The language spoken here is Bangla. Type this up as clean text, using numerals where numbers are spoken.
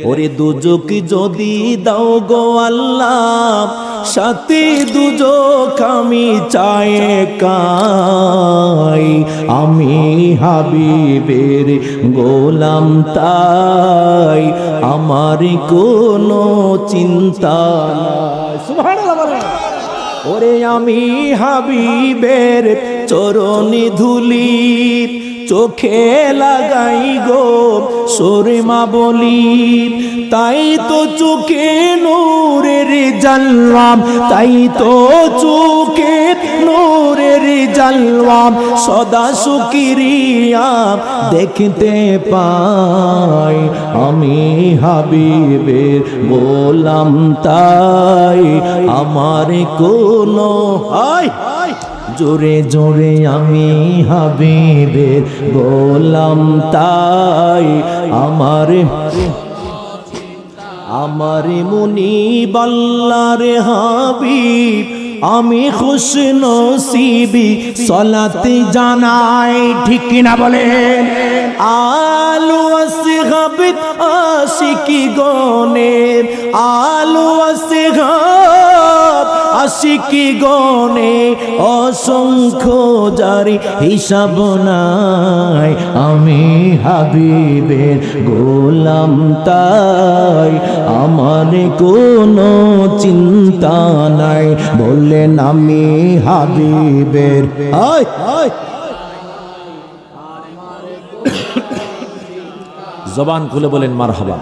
ওরে দুজক যদি দাও গো আল্লাহ, সাথে দুজক আমি চাই কাই। আমি হাবিবের গোলাম তাই আমার কোনো চিন্তা নাই। সুবহানাল্লাহ বলেন। ওরে আমি হাবিবের চরণে ধুলি চোখে লাগাই গো সুরমা বলি, তাই তো চোখে নূরের জালওয়াম, তাই তো চোখে নূরের জালওয়াম সদা শুকরিয়া দেখতে পাই। আমি হাবিবের গোলাম তাই আমার কোনো জোরে জোরে আমি হাবিবের গোলাম তাই আমার মুনিব আল্লাহর হাবিব আমি খুশ নসিবি সালাতে জানাই। ঠিক না বলেন? আলু আসহাব আশিকি গনে, আলু আসহাব আশিকি গনে অসংখ্য জারি হিসাব নাই। আমি হাবিবের গোলাম তাই আমার কোনো চিন্তা নাই। বললেন আমি হাবিবের জবান খুলে বলেন মারহাবা।